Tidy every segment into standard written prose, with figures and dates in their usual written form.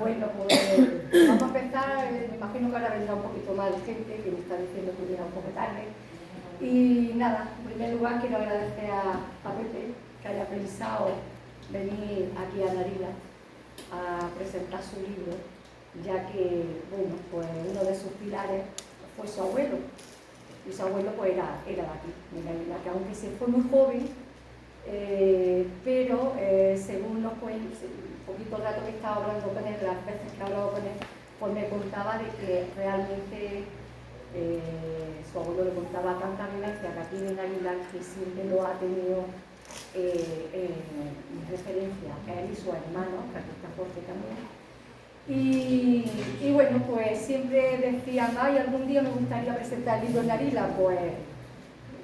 Bueno, pues vamos a empezar. Me imagino que ahora vendrá un poquito más de gente que me está diciendo que llega un poco tarde. Y nada, en primer lugar quiero agradecer a Pepe que haya pensado venir aquí a Narila a presentar su libro, ya que, bueno, pues uno de sus pilares fue su abuelo. Y su abuelo pues era de aquí, de Narila, que aunque se fue muy joven, pero según los cuentos, un poquito el rato que estaba hablando con él, las veces que he hablado con él, pues me contaba de que realmente su abuelo le contaba tanta vivencia que aquí en Narila que siempre lo ha tenido en referencia a él y su hermano, que aquí está Jorge también. Y bueno, pues siempre decían, ay, algún día me gustaría presentar el libro en Narila, pues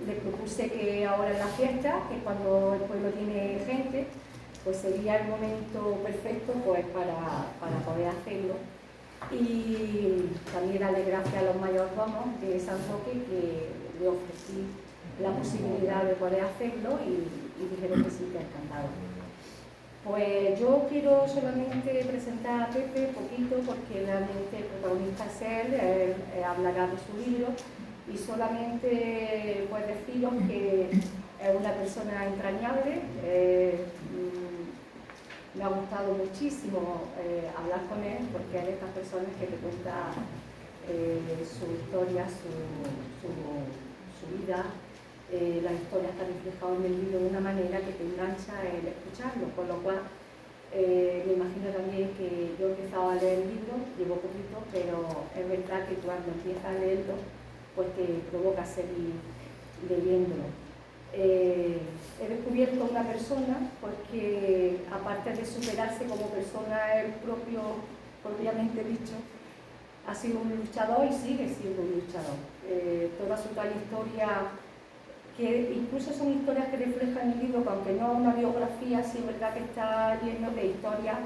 le propuse que ahora en la fiesta, que es cuando el pueblo tiene gente, pues sería el momento perfecto pues para poder hacerlo. Y también darle gracias a los mayordomos de San Roque que le ofrecí la posibilidad de poder hacerlo y dijeron que sí, que encantado. Pues yo quiero solamente presentar a Pepe poquito porque realmente el protagonista es él hablará de su libro y solamente pues deciros que es una persona entrañable. Me ha gustado muchísimo hablar con él porque es de estas personas que te cuenta su historia, su vida. La historia está reflejada en el libro de una manera que te engancha el escucharlo, con lo cual me imagino también que yo he empezado a leer el libro, llevo poquito, pero es verdad que cuando empiezas a leerlo, pues te provoca seguir leyéndolo. He descubierto una persona porque aparte de superarse como persona él propiamente dicho, ha sido un luchador y sigue siendo un luchador. Toda su trayectoria, que incluso son historias que reflejan el libro, que aunque no es una biografía, sí es verdad que está lleno de historias,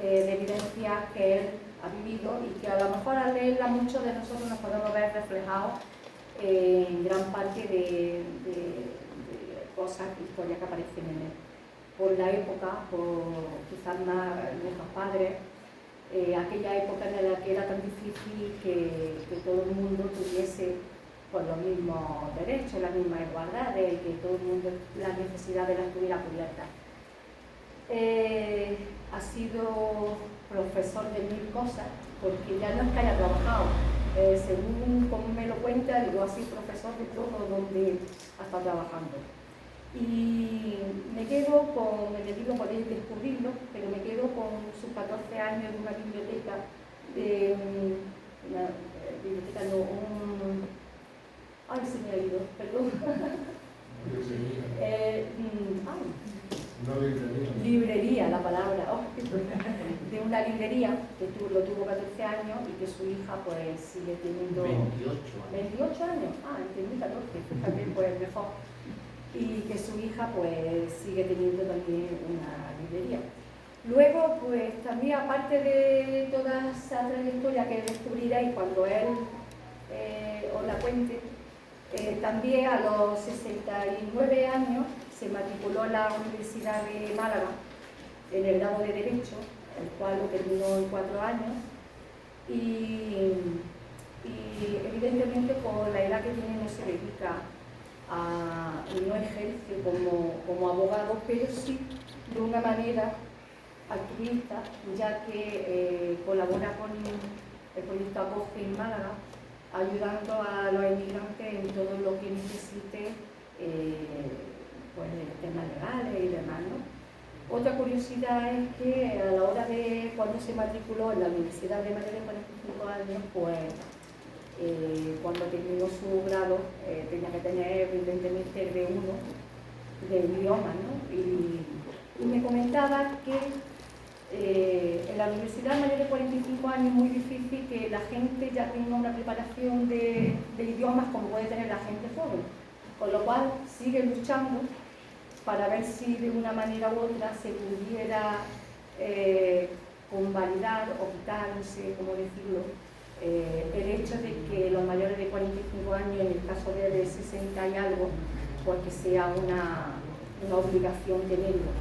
de evidencias que él ha vivido y que a lo mejor al leerla muchos de nosotros nos podemos ver reflejados en gran parte de cosas, historias que aparecen en él. Por la época, por quizás más nuestros padres, aquella época en la que era tan difícil que todo el mundo tuviese pues, los mismos derechos, las mismas igualdades y que todo el mundo las necesidades las tuviera cubiertas. Ha sido profesor de mil cosas, porque ya no es que haya trabajado, según como me lo cuenta, digo, ha sido profesor de todo donde ha estado trabajando. Y me quedo con, el libro podéis descubrirlo, pero me quedo con sus 14 años en una biblioteca, ay, se me ha ido, perdón. Librería, la palabra, de una librería que lo tuvo 14 años y que su hija pues sigue teniendo 28 años, entendí 14, fíjate, pues mejor. Y que su hija pues sigue teniendo también una librería. Luego, pues también aparte de toda esa trayectoria que descubriréis cuando él os la cuente, también a los 69 años se matriculó en la Universidad de Málaga en el grado de Derecho, el cual lo terminó en 4 años y evidentemente con la edad que tiene no se dedica no ejerce como abogado, pero sí de una manera altruista, ya que colabora con el proyecto Acoge en Málaga, ayudando a los inmigrantes en todo lo que necesite, pues temas legales y demás, ¿no? Otra curiosidad es que a la hora de cuando se matriculó en la Universidad de Madrid de 45 años, pues cuando terminó su grado tenía que tener evidentemente el B1 de idioma, ¿no? Y me comentaba que en la Universidad mayor de 45 años es muy difícil que la gente ya tenga una preparación de idiomas como puede tener la gente joven, con lo cual sigue luchando para ver si de una manera u otra se pudiera convalidar o quitar, no sé cómo decirlo, el hecho de que los mayores de 45 años, en el caso de 60 y algo, pues que sea una obligación tenerlo.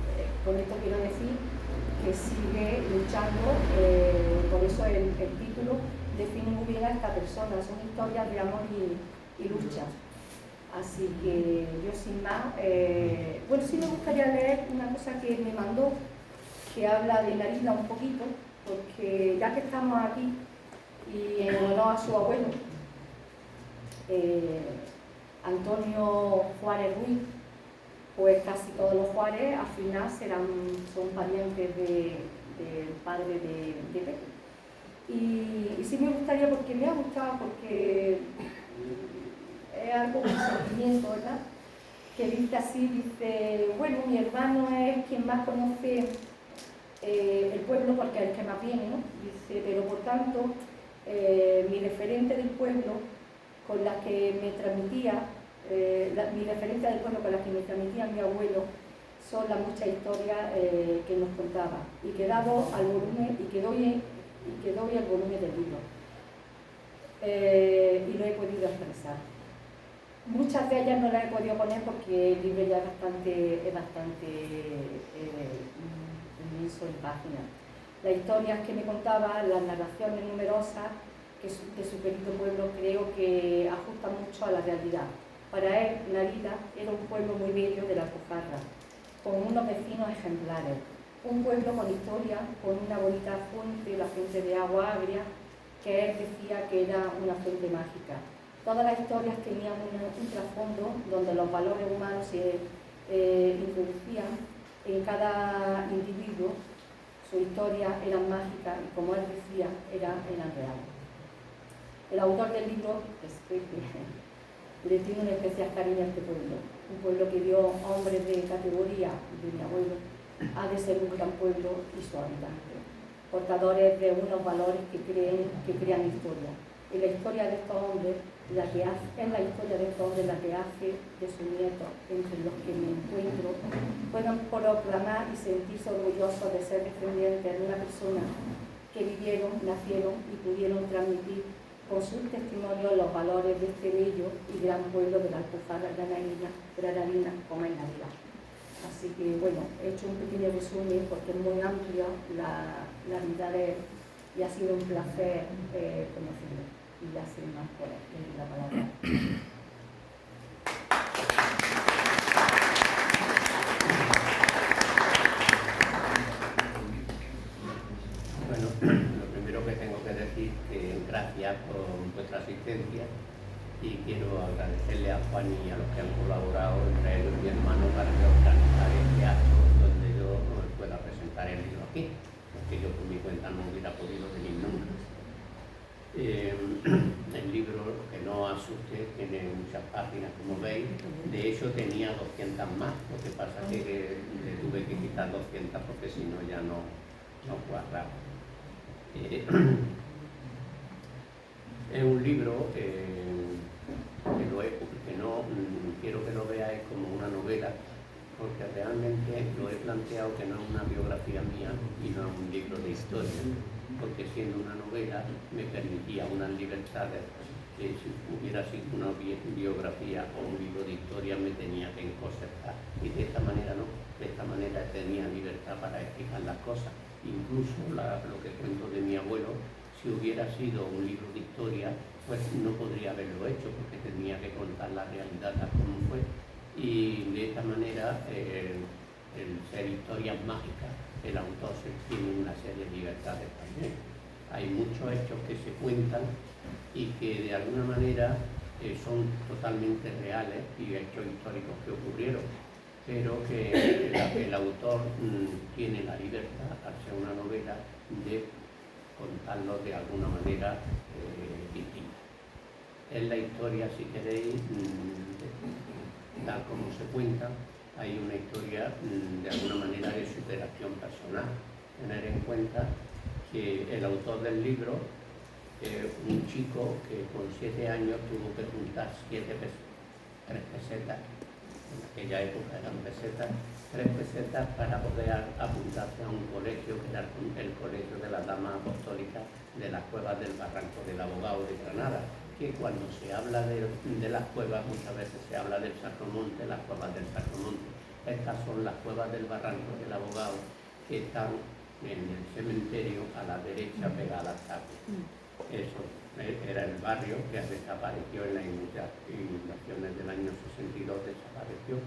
Con esto quiero decir que sigue luchando define muy bien a esta persona. Son historias de amor y lucha. Así que yo sin más, bueno, sí me gustaría leer una cosa que me mandó, que habla de Narila un poquito, porque ya que estamos aquí y en honor a su abuelo, Antonio Juárez Ruiz, pues casi todos los Juárez al final son parientes del padre de Pepe. Y sí me gustaría, porque me ha gustado, porque es algo de sentimiento, ¿verdad? Que dice así, dice, bueno, mi hermano es quien más conoce el pueblo porque es el que más viene, ¿no? Dice, pero por tanto, mi referente del pueblo con la que me transmitía, mi referencia del pueblo con la que me transmitía mi abuelo, son las muchas historias que nos contaba, y que dado al volumen, y que doy al volumen del libro. Y lo he podido expresar. Muchas de ellas no las he podido poner porque el libro ya es bastante inmenso en páginas. Las historias que me contaba, las narraciones numerosas de su querido pueblo, creo que ajustan mucho a la realidad. Para él, Narila era un pueblo muy bello de la Alpujarra, con unos vecinos ejemplares. Un pueblo con historia, con una bonita fuente, la fuente de agua agria, que él decía que era una fuente mágica. Todas las historias tenían un trasfondo donde los valores humanos se introducían en cada individuo. Sus historias eran mágicas y, como él decía, eran reales. El autor del libro le tiene un especial cariño a este pueblo, un pueblo que dio hombres de categoría de mi abuelo, ha de ser un gran pueblo y sus habitantes, portadores de unos valores que crean historia. Y la historia de estos hombres, es la que hace de sus nietos, entre los que me encuentro, puedan proclamar y sentirse orgullosos de ser descendientes de una persona que vivieron, nacieron y pudieron transmitir con sus testimonios los valores de este bello y gran pueblo de la Alpujarra granadina, como es Narila. Así que, bueno, he hecho un pequeño resumen porque es muy amplio la vida de él y ha sido un placer conocerlo. Y ya sin más por la palabra. Bueno, lo primero que tengo que decir que gracias por vuestra asistencia, y quiero agradecerle a Juan y a los que han colaborado, entre ellos mi hermano, para organizar este acto donde yo pueda presentar el libro aquí, porque yo por mi cuenta no hubiera podido venir nunca. El libro, que no asuste, tiene muchas páginas, como veis. De hecho tenía 200 más, lo que pasa es que le tuve que quitar 200 porque si no ya no cuadraba. Es un libro que no quiero que lo veáis como una novela, porque realmente lo he planteado que no es una biografía mía y no es un libro de historia, porque siendo una novela me permitía unas libertades que si hubiera sido una biografía o un libro de historia me tenía que encorsetar, y de esta manera no, de esta manera tenía libertad para explicar las cosas. Incluso lo que cuento de mi abuelo, si hubiera sido un libro de historia, pues no podría haberlo hecho, porque tenía que contar la realidad tal como fue. Y de esta manera, el ser historias mágicas, el autor tiene una serie de libertades también. Hay muchos hechos que se cuentan y que de alguna manera son totalmente reales y hechos históricos que ocurrieron, pero que el autor tiene la libertad, al ser una novela, de contarlo de alguna manera distinta. En la historia, si queréis, tal como se cuenta, hay una historia de alguna manera de superación personal. Tener en cuenta que el autor del libro es un chico que con 7 años tuvo que juntar 3 pesetas, en aquella época eran pesetas, 3 pesetas para poder apuntarse a un colegio, que era el Colegio de las Damas Apostólicas de las Cuevas del Barranco del Abogado de Granada, que cuando se habla de las cuevas muchas veces se habla del Sacromonte, las cuevas del Sacromonte. Estas son las cuevas del Barranco del Abogado, que están en el cementerio a la derecha pegada al Sacro. Eso era el barrio que desapareció en las inundaciones del año 62, desapareció.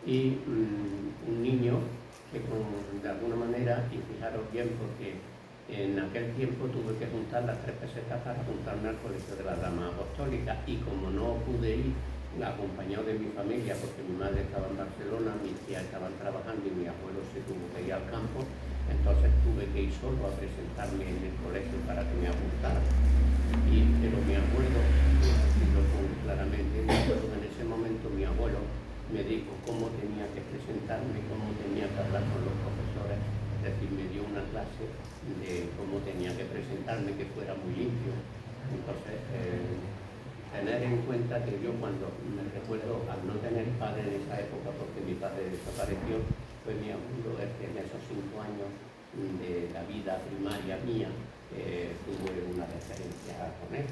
Y un niño que de alguna manera, y fijaros bien porque en aquel tiempo tuve que juntar las 3 pesetas para juntarme al Colegio de las Damas Apostólicas, y como no pude ir acompañado de mi familia, porque mi madre estaba en Barcelona, mis tías estaban trabajando y mi abuelo se tuvo que ir al campo, entonces tuve que ir solo a presentarme en el colegio para que me apuntaran. Pero mi abuelo, lo pongo claramente, me acuerdo que en ese momento mi abuelo me dijo cómo tenía que presentarme, cómo tenía que hablar con los profesores, es decir, me dio una clase de cómo tenía que presentarme, que fuera muy limpio. Entonces, tener en cuenta que yo cuando me recuerdo, al no tener padre en esa época, porque mi padre desapareció, fue mi abuelo el que en esos 5 años de la vida primaria mía tuve una referencia con él.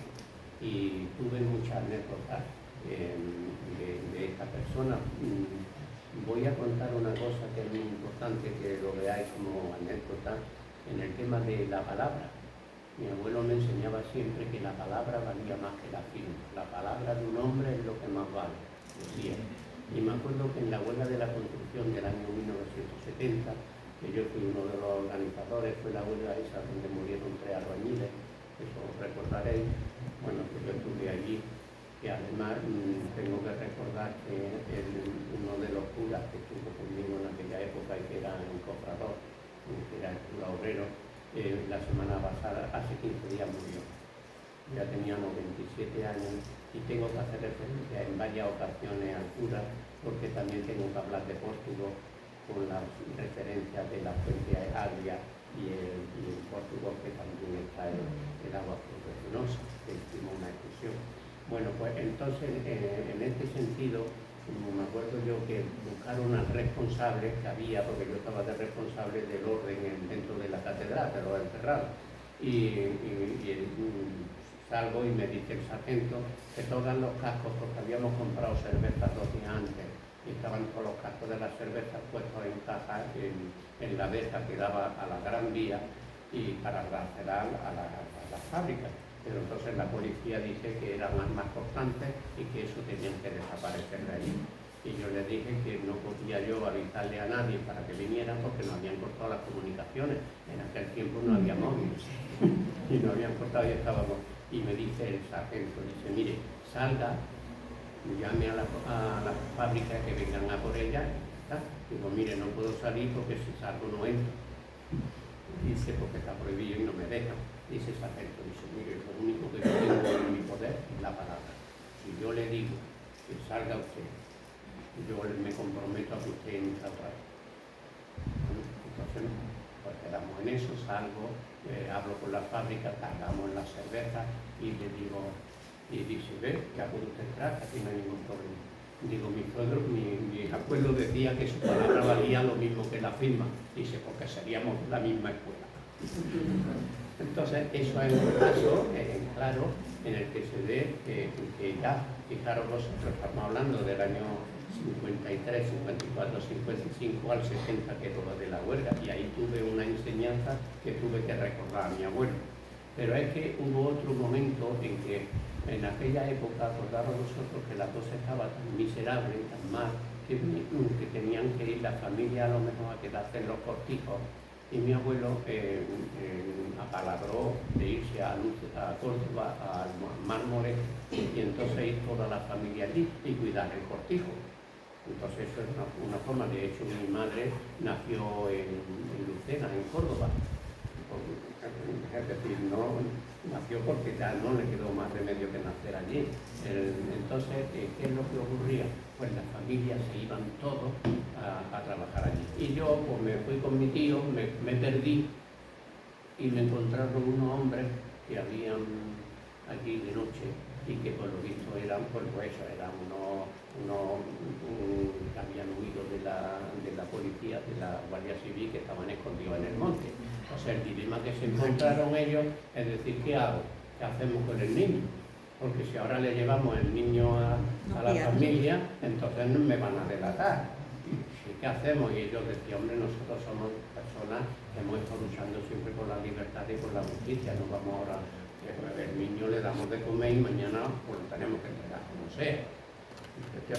Y tuve muchas anécdotas de esta persona. Voy a contar una cosa que es muy importante, que lo veáis como anécdota, en el tema de la palabra. Mi abuelo me enseñaba siempre que la palabra valía más que la firma. La palabra de un hombre es lo que más vale, decía. Y me acuerdo que en la huelga de la construcción del año 1970, que yo fui uno de los organizadores, fue la huelga esa donde murieron 3 albañiles, eso recordaréis. Bueno, pues yo estuve allí, y además tengo que recordar que uno de los curas que estuvo conmigo en aquella época y que era un cofrador, que era el cura obrero, la semana pasada, hace 15 días murió. Ya tenía 97 años y tengo que hacer referencia en varias ocasiones al cura, porque también tengo que hablar de Portugal con las referencias de la fuente agria y el Portugal, que también está el agua proteinosa, que hicimos una excursión. Bueno, pues entonces en este sentido, me acuerdo yo que buscaron al responsable que había, porque yo estaba de responsable del orden dentro de la catedral, de los enterrados, y salgo y me dice el sargento que todos los cascos, porque habíamos comprado cervezas 2 días antes, y estaban todos los cascos de las cervezas puestos en cajas en la verja que daba a la Gran Vía y para lateral a la fábrica. Pero entonces la policía dice que eran armas cortantes y que eso tenían que desaparecer de allí. Y yo le dije que no podía yo avisarle a nadie para que vinieran porque nos habían cortado las comunicaciones. En aquel tiempo no había móviles y nos habían cortado y estábamos. Y me dice el sargento, dice, mire, salga, llame a la fábrica que vengan a por ella. Digo, mire, no puedo salir porque si salgo no entro. Dice, porque está prohibido y no me dejan. Dice el sargento, dice, mire, lo único que yo tengo en mi poder es la palabra. Si yo le digo que salga usted, yo me comprometo a que usted entra otra vez. Entonces, pues quedamos en eso, salgo, hablo con la fábrica, cargamos las cervezas y le digo, y dice, ve, ya puede usted entrar, aquí no hay ningún problema. Digo, mi abuelo decía que su palabra valía lo mismo que la firma. Dice, porque seríamos la misma escuela. Entonces, eso es un caso claro en el que se ve que ya, fijaros vosotros, estamos hablando del año 53, 54, 55 al 70, que es lo de la huelga, y ahí tuve una enseñanza que tuve que recordar a mi abuelo. Pero es que hubo otro momento en que en aquella época acordamos nosotros que la cosa estaba tan miserable, tan mal, que tenían que ir la familia a lo mejor a quedarse en los cortijos, y mi abuelo apalabró de irse a Córdoba, al Mármol, y entonces ir toda la familia allí y cuidar el cortijo. Entonces eso es una forma. De hecho, mi madre nació en Lucena, en Córdoba. Es decir, no nació porque ya no le quedó más remedio que nacer allí. Entonces, ¿qué es lo que ocurría? Pues las familias se iban todos a trabajar allí. Y yo pues me fui con mi tío, me perdí y me encontraron unos hombres que habían allí de noche y que por lo visto eran, pues eso, eran unos que habían huido de la policía, de la Guardia Civil, que estaban escondidos en el monte. O sea, el dilema que se encontraron ellos es decir, ¿qué hago? ¿Qué hacemos con el niño? Porque si ahora le llevamos el niño a la familia, entonces no me van a delatar. ¿Qué hacemos? Y ellos decían, hombre, nosotros somos personas que hemos estado luchando siempre por la libertad y por la justicia, no vamos ahora el niño le damos de comer y mañana pues lo tenemos que entregar como sea.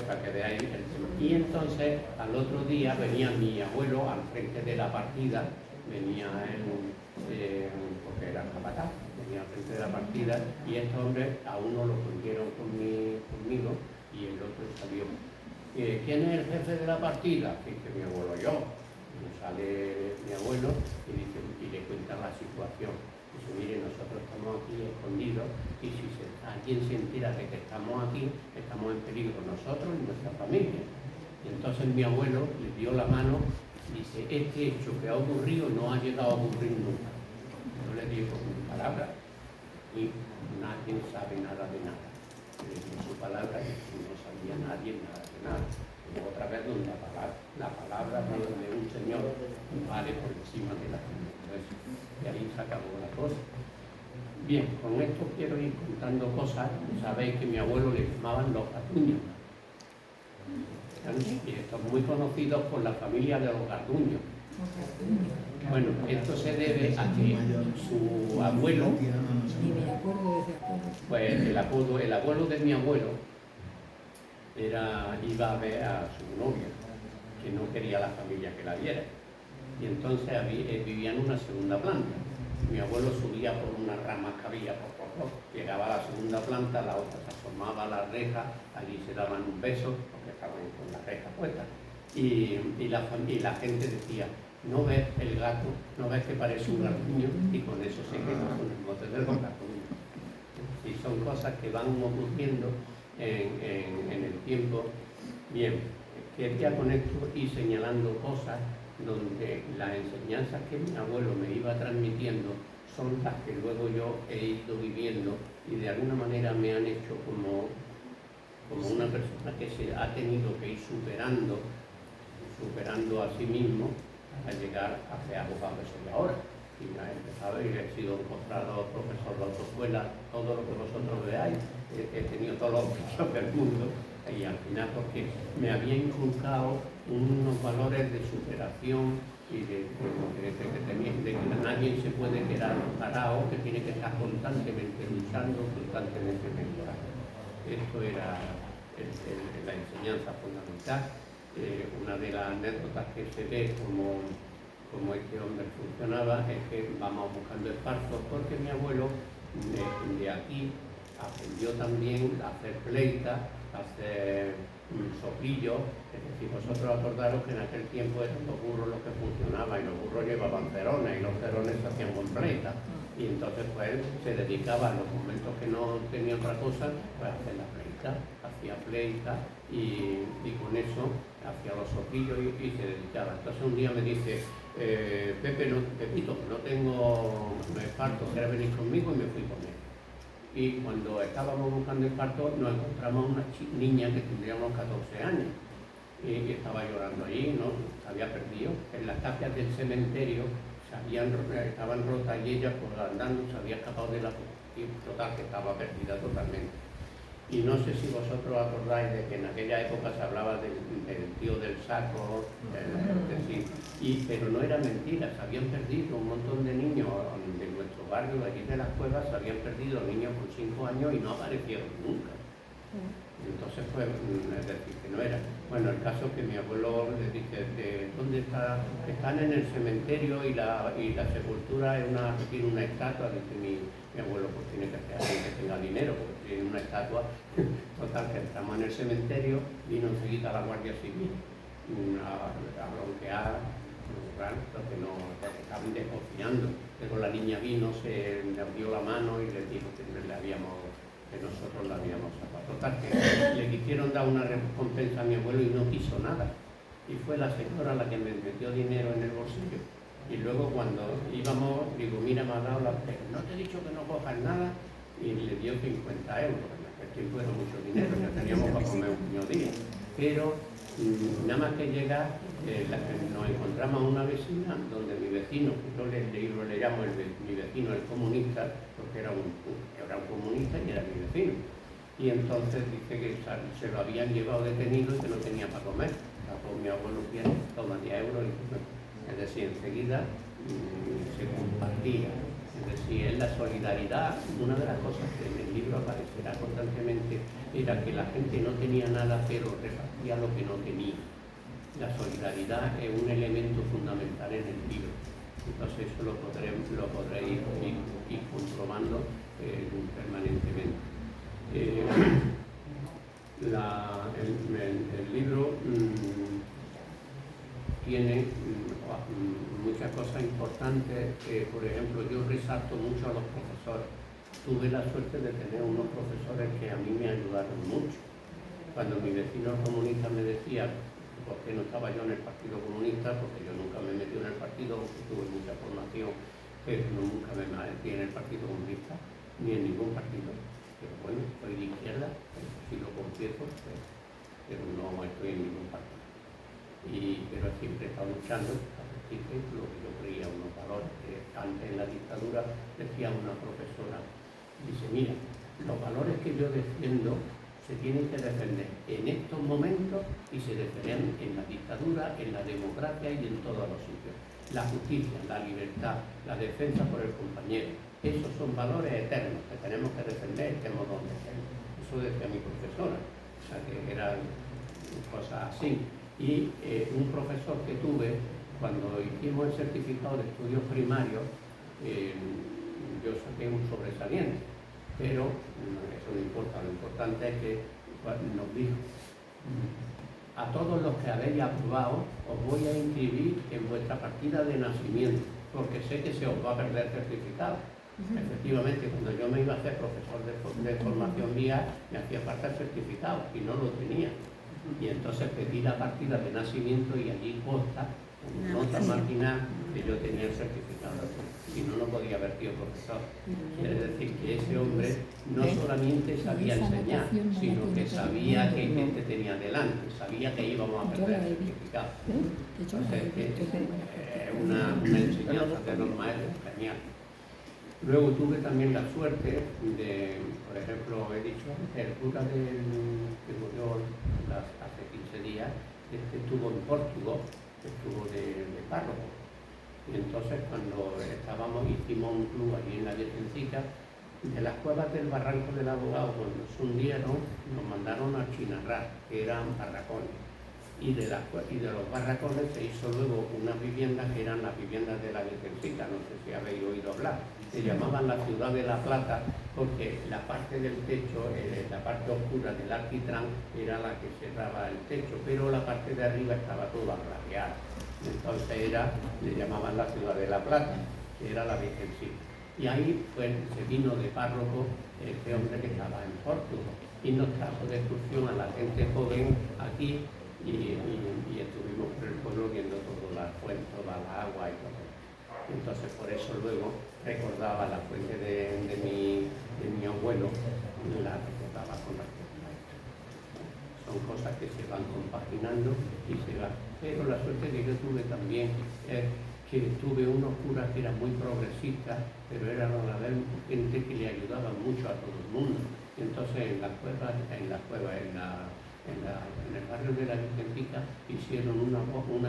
Para que veáis el tema. Y entonces al otro día venía mi abuelo al frente de la partida, venía él, porque era capataz, venía al frente de la partida, y estos hombres a uno lo cogieron conmigo y el otro salió. ¿Quién es el jefe de la partida? Dice mi abuelo, yo. Y sale mi abuelo y le cuenta la situación. Dice, mire, nosotros estamos aquí escondidos y si alguien se entera de que estamos aquí, estamos en peligro nosotros y nuestra familia. Y entonces mi abuelo le dio la mano y dice, este hecho que ha ocurrido no ha llegado a ocurrir nunca. Yo le digo mi palabra y nadie sabe nada de nada. Le dio su palabra y no sabía nadie nada de nada. Y otra vez donde la palabra de un señor vale por encima de la gente. Y ahí se acabó la cosa. Bien, con esto quiero ir contando cosas. Sabéis que mi abuelo le llamaban los Garduños. Y estos muy conocidos por la familia de los Garduños. Bueno, esto se debe a que su abuelo, pues el abuelo de mi abuelo iba a ver a su novia, que no quería la familia que la viera. Y entonces vivía en una segunda planta. Mi abuelo subía por unas ramas que había por llegaba a la segunda planta, la otra se asomaba a la reja, allí se daban un beso, porque estaban con la reja puesta. Y la gente decía, ¿no ves el gato? ¿No ves que parece un garduño? Y con eso se quedó con el mote del garduño. Y son cosas que van ocurriendo en el tiempo. Bien, quería con esto ir señalando cosas donde las enseñanzas que mi abuelo me iba transmitiendo son las que luego yo he ido viviendo y de alguna manera me han hecho como una persona que se ha tenido que ir superando a sí mismo para llegar a ser abogado que soy ahora. Y me he empezado y he sido postgrado, profesor de autoescuela, todo lo que vosotros veáis, he tenido todos los oficios del mundo y al final porque me había inculcado unos valores de superación y de que nadie se puede quedar parado, que tiene que estar constantemente luchando, constantemente mejorando. Esto era la enseñanza fundamental. Una de las anécdotas que se ve como este hombre funcionaba es que vamos buscando espartos porque mi abuelo de aquí aprendió también a hacer pleitas, a hacer soplillos. Es decir, vosotros acordaros que en aquel tiempo eran los burros los que funcionaban y los burros llevaban cerones y los cerones se hacían con pleitas. Y entonces pues él se dedicaba en los momentos que no tenía otra cosa pues a hacer la pleita, hacía pleita y con eso hacía los soplillos y se dedicaba. Entonces un día me dice, Pepito, no tengo esparto, ¿quieres venir conmigo? Y me fui con él. Y cuando estábamos buscando esparto nos encontramos una niña que tendría unos 14 años y estaba llorando allí, ¿no? Se había perdido. En las tapias del cementerio estaban rotas y ella pues andando se había escapado de la total, que estaba perdida totalmente. Y no sé si vosotros acordáis de que en aquella época se hablaba del tío del saco, pero no era mentira, se habían perdido un montón de niños de nuestro barrio, de aquí de las cuevas, se habían perdido niños con 5 años y no aparecieron nunca. Entonces, pues, es decir, que no era. Bueno, el caso es que mi abuelo le dice, ¿dónde está? Están en el cementerio y la sepultura tiene una estatua. Dice mi abuelo, pues tiene que ser alguien que tenga dinero, porque tiene una estatua. Total, que estamos en el cementerio, vino enseguida la Guardia Civil a bloquear, porque estaban desconfiando. Pero la niña vino, se le dio la mano y le dijo que nosotros la habíamos sacado. Total, que le quisieron dar una recompensa a mi abuelo y no quiso nada. Y fue la señora la que me metió dinero en el bolsillo. Y luego cuando íbamos, digo, mira, me ha dado no te he dicho que no cojas nada, y le dio 50 euros. En aquel tiempo era mucho dinero, ya teníamos para comer un puño día. Pero nada más que llegar, nos encontramos a una vecina donde mi vecino, yo le llamo mi vecino el comunista, porque era un comunista y era mi vecino. Y entonces dice que se lo habían llevado detenido y que no tenía para comer. Pues mi abuelo tiene, toma 10 euros y es decir, enseguida se compartía. Es decir, en la solidaridad, una de las cosas que en el libro aparecerá constantemente era que la gente no tenía nada, pero repartía lo que no tenía. La solidaridad es un elemento fundamental en el libro. Entonces eso lo podréis ir comprobando permanentemente. El libro tiene muchas cosas importantes. Por ejemplo, yo resalto mucho a los profesores. Tuve la suerte de tener unos profesores que a mí me ayudaron mucho. Cuando mi vecino comunista me decía por qué no estaba yo en el Partido Comunista, porque yo nunca me metí en el partido, porque tuve mucha formación, pero nunca me metí en el Partido Comunista, ni en ningún partido. Pero bueno, soy de izquierda, si lo confieso, pero no estoy en ningún partido. Pero siempre he estado luchando a justicia lo que yo creía, unos valores que antes en la dictadura decía una profesora, dice, mira, los valores que yo defiendo se tienen que defender en estos momentos y se defenden en la dictadura, en la democracia y en todos los sitios. La justicia, la libertad, la defensa por el compañero, esos son valores eternos que tenemos que defender, estemos donde estemos. Eso decía mi profesora, o sea que eran cosas así. Y un profesor que tuve, cuando hicimos el certificado de estudios primarios, yo saqué un sobresaliente. Pero eso no importa, lo importante es que nos dijo, a todos los que habéis aprobado os voy a inscribir en vuestra partida de nacimiento, porque sé que se os va a perder el certificado. Efectivamente, cuando yo me iba a hacer profesor de formación vía, me hacía falta el certificado y no lo tenía. Y entonces pedí la partida de nacimiento y allí consta, con nota marginal, que yo tenía el certificado. Si no, no podía haber sido profesor. Quiere decir que ese hombre no solamente sabía enseñar, sino que sabía que gente tenía delante, sabía que íbamos a perder el certificado. Entonces, una enseñanza de los maestros genial. Luego tuve también la suerte de, por ejemplo, he dicho antes, el cura que murió hace 15 días, estuvo en Portugal, estuvo de párroco. Y entonces cuando hicimos un club allí en la Virgencica, de las cuevas del Barranco del Abogado, cuando nos hundieron, nos mandaron a Chinarrá, que eran barracones. Y de los barracones se hizo luego unas viviendas que eran las viviendas de la Virgencica, no sé si habéis oído hablar. Se llamaban la Ciudad de la Plata porque la parte del techo, la parte oscura del alquitrán era la que cerraba el techo, pero la parte de arriba estaba toda plateada. Entonces le llamaban la Ciudad de la Plata, que era la Virgencica. Y ahí se vino de párroco este hombre que estaba en Portugal y nos trajo de excursión a la gente joven aquí y estuvimos por el pueblo viendo todas las fuentes, toda la agua y todo. Entonces por eso luego recordaba la fuente de mi abuelo, la recordaba con respecto a esto. Son cosas que se van compaginando y se van. Pero la suerte que yo tuve también es que tuve unos curas que eran muy progresistas, pero eran a la vez gente que le ayudaba mucho a todo el mundo. Entonces en el barrio de la Virgencica hicieron una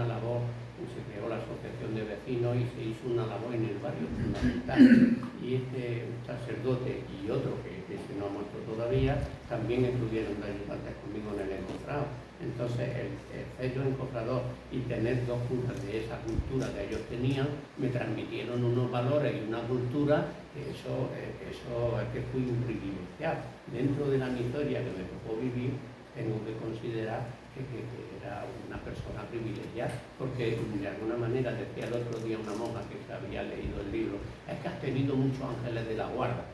labor, se creó la asociación de vecinos y se hizo una labor en el barrio fundamental. Y este sacerdote y otro que no ha muerto todavía, también estuvieron de ayudantes conmigo en el encofrado. Entonces el ser yo encofrador y tener dos curas de esa cultura que ellos tenían, me transmitieron unos valores y una cultura que eso es que fui un privilegiado. Dentro de la historia que me tocó vivir, tengo que considerar que era una persona privilegiada, porque de alguna manera decía el otro día una monja que se había leído el libro, es que has tenido muchos ángeles de la guarda.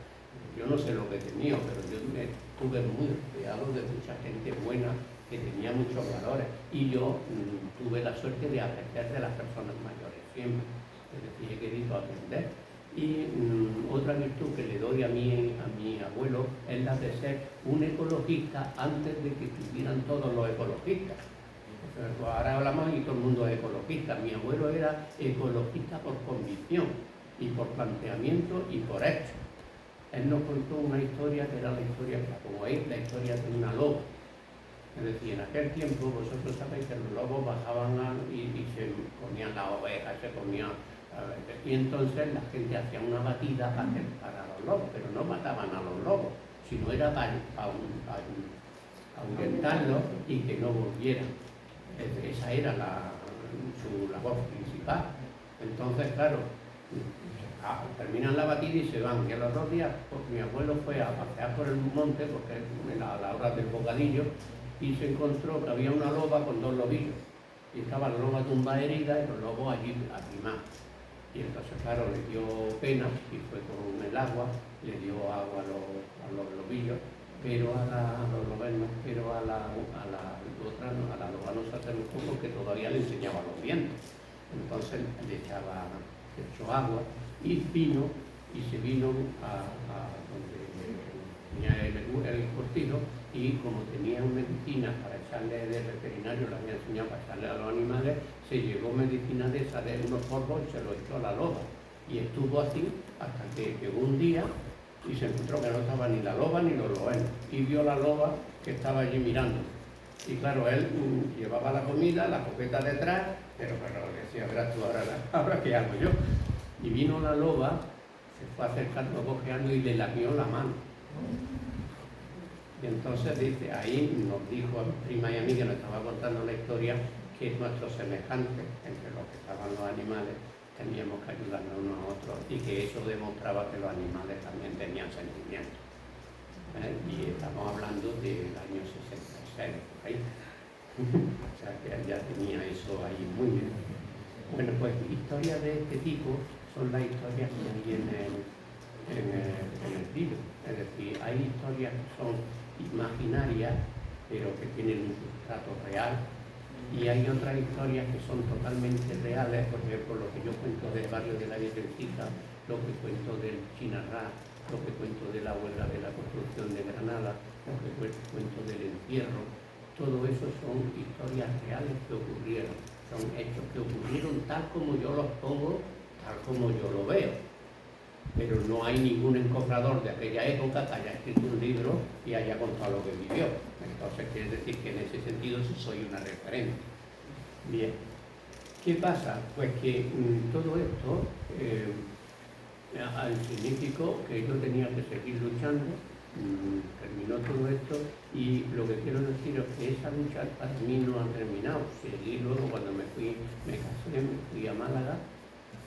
Yo no sé lo que he tenido, pero yo me estuve muy rodeado de mucha gente buena que tenía muchos valores y yo tuve la suerte de aprender de las personas mayores siempre, es decir, he querido aprender. Y otra virtud que le doy a mi abuelo es la de ser un ecologista antes de que estuvieran todos los ecologistas. Pues ahora hablamos y todo el mundo es ecologista. Mi abuelo era ecologista por convicción y por planteamiento y por hecho. Él nos contó una historia que era la historia, como es la historia de una loba. Es decir, en aquel tiempo vosotros sabéis que los lobos bajaban y se comían las ovejas, se comían Y entonces la gente hacía una batida para los lobos, pero no mataban a los lobos, sino era para ahuyentarlos y que no volvieran. Esa era su labor principal. Entonces, claro, terminan la batida y se van. Y a los 2 días, pues mi abuelo fue a pasear por el monte, porque a la hora del bocadillo, y se encontró que había una loba con 2 lobillos. Y estaba la loba tumbada herida y los lobos allí arrimados. Y entonces, claro, le dio pena y fue con el agua, le dio agua a los lobillos, pero a los lobenos, pero a la otra no, a la loba no se acercó porque todavía le enseñaba los dientes. Entonces le echó agua y vino, y se vino a donde tenía el cortijo, y como tenía medicina para echarle del veterinario, le había enseñado para echarle a los animales, se llevó medicina de esa de unos polvos y se lo echó a la loba. Y estuvo así hasta que llegó un día y se encontró que no estaba ni la loba ni los lobenos. Y vio la loba que estaba allí mirando. Y claro, él llevaba la comida, la copeta detrás, pero decía, verás tú, ahora ¿qué hago yo? Y vino la loba, se fue acercando, cojeando y le lamió la mano. Y entonces dice, ahí nos dijo a mi prima y a mí, que nos estaba contando la historia, que nuestros semejantes, entre los que estaban los animales, teníamos que ayudarnos unos a otros, y que eso demostraba que los animales también tenían sentimientos. Y estamos hablando del año 66, ¿okay? O sea que ya tenía eso ahí muy bien. Bueno, pues historias de este tipo son las historias que hay en el libro. Es decir, hay historias que son imaginarias, pero que tienen un sustrato real, y hay otras historias que son totalmente reales, por ejemplo, lo que yo cuento del barrio de la Virgencita, lo que cuento del Chinarrá, lo que cuento de la huelga de la construcción de Granada, lo que cuento del encierro. Todo eso son historias reales que ocurrieron, son hechos que ocurrieron tal como yo los pongo, tal como yo lo veo. Pero no hay ningún encofrador de aquella época que haya escrito un libro y haya contado lo que vivió. Entonces quiere decir que en ese sentido sí soy una referencia. Bien, ¿qué pasa? Pues que todo esto significó que yo tenía que seguir luchando. Terminó todo esto, y lo que quiero decir es que esa lucha para mí no ha terminado. Seguí luego, cuando me casé, me fui a Málaga,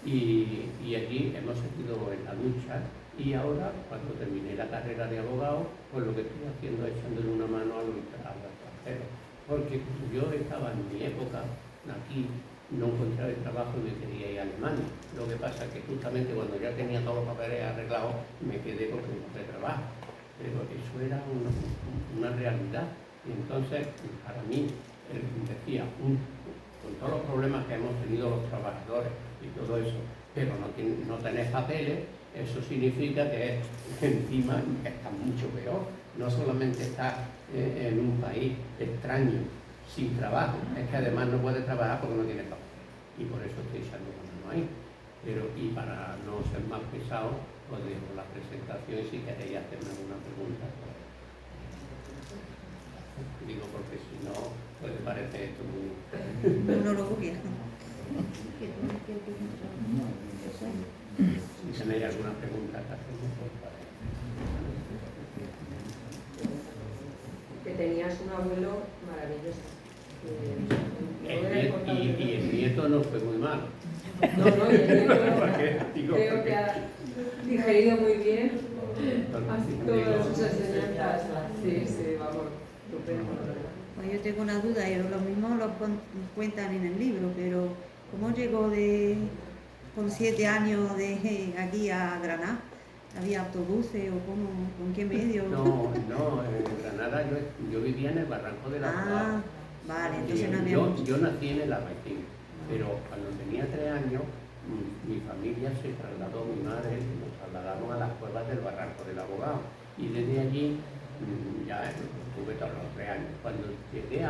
y allí hemos seguido en la lucha, y ahora, cuando terminé la carrera de abogado, pues lo que estoy haciendo es echándole una mano a los extranjeros, porque yo estaba en mi época aquí, no encontraba el trabajo y me quería ir a Alemania. Lo que pasa es que justamente cuando ya tenía todos los papeles arreglados, me quedé porque no encontré trabajo. Pero eso era una realidad. Y entonces, para mí, decía, con todos los problemas que hemos tenido los trabajadores y todo eso, pero no tenés papeles, eso significa que encima está mucho peor. No solamente estás en un país extraño, sin trabajo, es que además no puedes trabajar porque no tienes papeles. Y por eso estoy echando la mano ahí. Pero, y para no ser más pesado, os dejo la presentación, y si queréis hacerme alguna pregunta. Digo, porque si no, puede parecer esto muy... No lo copia. Si tenéis alguna pregunta que hacerme, pues para... Que tenías un abuelo maravilloso. Y el nieto no fue muy malo. No, y el nieto creo que ha digerido muy bien todas sus enseñanzas. Sí, vamos, estupendo. Pues yo tengo una duda, y lo mismo lo cuentan en el libro, pero ¿cómo llegó con 7 años de aquí a Granada? ¿Había autobuses o cómo, con qué medio? No, en Granada yo vivía en el Barranco de la Abogado. Vale, entonces no había yo nací en el Albaicín, pero cuando tenía 3 años, mi familia se trasladó, mi madre, nos trasladaron a las cuevas del Barranco del Abogado, y desde allí ya estuve todos los 3 años. Cuando llegué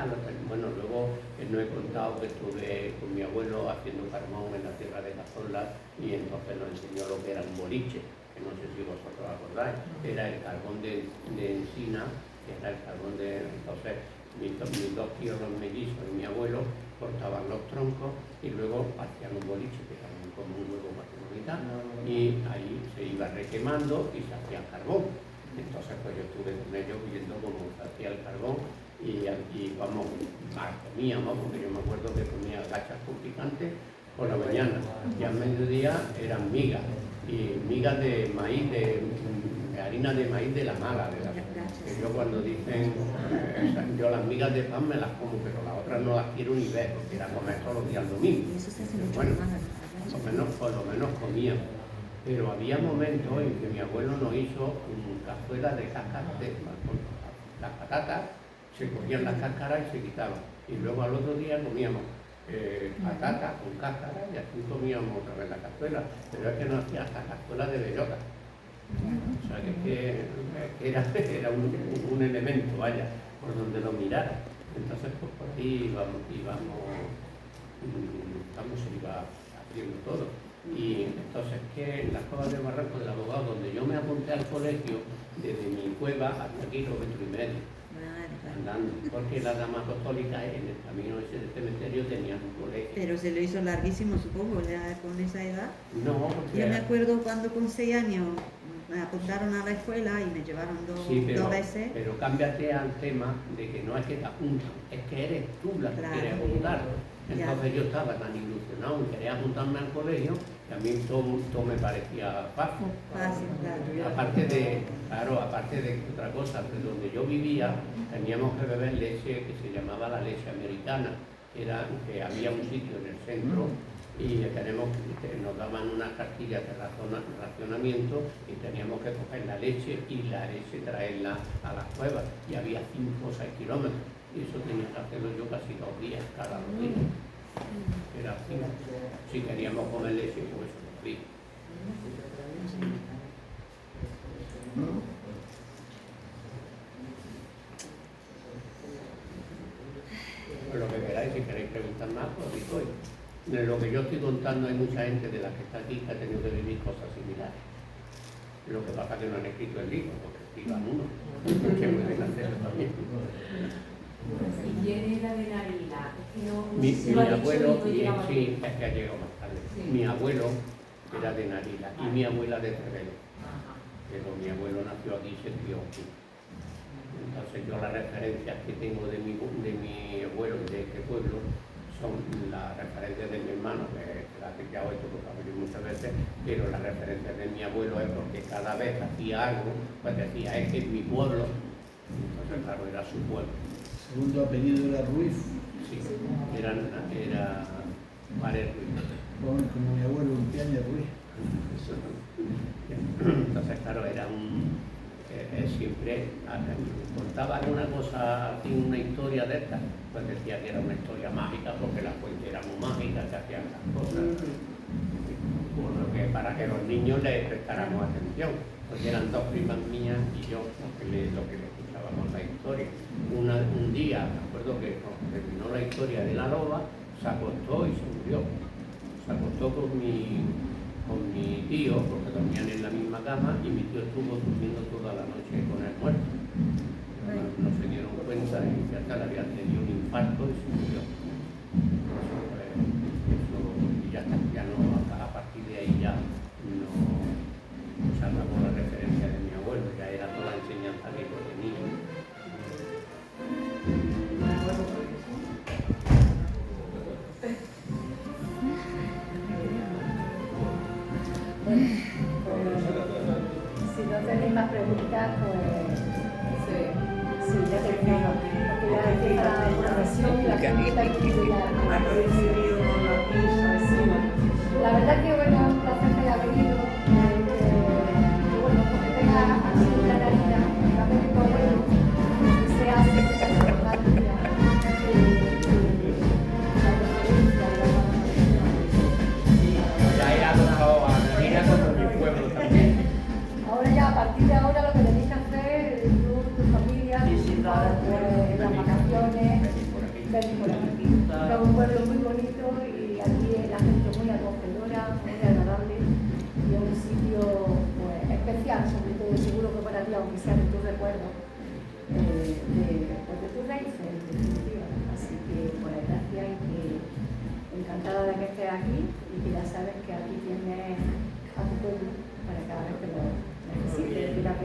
bueno, luego no he contado que estuve con mi abuelo haciendo carbón en la tierra de Cazorla, y entonces nos enseñó lo que era un boliche, que no sé si vosotros acordáis, era el carbón de encina, que era el carbón de... Entonces, mis 2 tíos, los mellizos, y mi abuelo cortaban los troncos y luego hacían un boliche, que era un como un huevo más o menos, y ahí se iba requemando y se hacía carbón. Entonces pues yo estuve con ellos viendo cómo se hacía el carbón y vamos, comíamos, porque yo me acuerdo que comía gachas con picante por la mañana y al mediodía eran migas, y migas de maíz, de harina de maíz de la mala, que yo cuando dicen, yo las migas de pan me las como, pero las otras no las quiero ni ver, porque era comer todos los días el domingo. Bueno, por lo menos comíamos. Pero había momentos en que mi abuelo nos hizo cazuela de cáscaras de las patatas, se cogían las cáscaras y se quitaban. Y luego al otro día comíamos patatas con cáscaras y así comíamos otra vez la cazuela. Pero es que nos hacía hasta cazuela de bellota. O sea que era un elemento, vaya, por donde lo mirara. Entonces pues por ahí se iba haciendo todo. Y entonces que en las cuevas de Barranco del Abogado, donde yo me apunté al colegio, desde mi cueva hasta kilómetro y medio, andando, porque la dama apostólica en el camino ese del cementerio tenían un colegio. Pero se lo hizo larguísimo, supongo, ya con esa edad. No, porque... Yo me acuerdo cuando con 6 años me apuntaron a la escuela y me llevaron dos veces. Pero cámbiate al tema de que no es que te apuntan, es que eres tú la que quieres apuntar. Entonces yo estaba tan ilusionado y quería apuntarme al colegio que a mí todo me parecía fácil. Claro. Aparte de otra cosa, de donde yo vivía teníamos que beber leche que se llamaba la leche americana, que había un sitio en el centro y nos daban unas cartillas de racionamiento y teníamos que coger la leche y la leche traerla a las cuevas, y había 5 o 6 kilómetros. Y eso tenía que hacerlo yo casi 2 días, cada 2 días. Era así. Si queríamos comer leche, pues eso 2 días. Pues lo que queráis, si queréis preguntar más, pues aquí estoy. De lo que yo estoy contando hay mucha gente de la que está aquí que ha tenido que vivir cosas similares. Lo que pasa es que no han escrito el libro, porque escriban uno. Que pueden hacerlo también. ¿Y quién era de Narila? Mi abuelo, sí, es que ha llegado más tarde. Sí. Mi abuelo era de Narila y mi abuela de Cervelo. Pero mi abuelo nació aquí y se crió aquí. Entonces yo las referencias que tengo de mi abuelo y de este pueblo son las referencias de mi hermano, que la he criado esto porque ha venido muchas veces, pero las referencias de mi abuelo es porque cada vez hacía algo, pues decía, es que es mi pueblo. Entonces claro, era su pueblo. ¿Segundo apellido era Ruiz? Sí, era Párez Ruiz. Como mi abuelo, Piaña Ruiz. Entonces, claro, era siempre contaba una cosa, una historia de esta, pues decía que era una historia mágica porque la fuente era muy mágica, que hacían las cosas. Bueno, que para que los niños les prestáramos atención, porque eran 2 primas mías y yo lo que le escuchábamos la historia. Un día, me acuerdo que cuando terminó la historia de la loba, se acostó y se murió. Se acostó con mi tío, porque dormían en la misma cama, y mi tío estuvo durmiendo toda la noche con el muerto. No se dieron cuenta y ya le había tenido un infarto y se murió. Y ya está, a partir de ahí ya no se acabó la referencia de mi abuelo, ya era toda la enseñanza que yo tenía. Si no tenéis más preguntas, pues sí, ya terminamos. Porque ya empieza la sesión y la gente ha recibido la misa. La verdad que bueno, un placer que haya venido, que bueno, porque tenga así una narina, también mi abuelo, que se hace que se ahora ya, a partir de ahora, lo que tenéis que hacer, tu familia, las vacaciones, venir por aquí. Es un pueblo muy bonito y aquí la gente muy acogedora, muy agradable y es un sitio pues, especial, sobre todo seguro que para ti, aunque sea de tu recuerdo, de tus raíces, en definitiva. Así que, pues gracias y que encantada de que estés aquí. y que ya sabes que aquí tienes a tu pueblo para cada vez que lo necesites, que la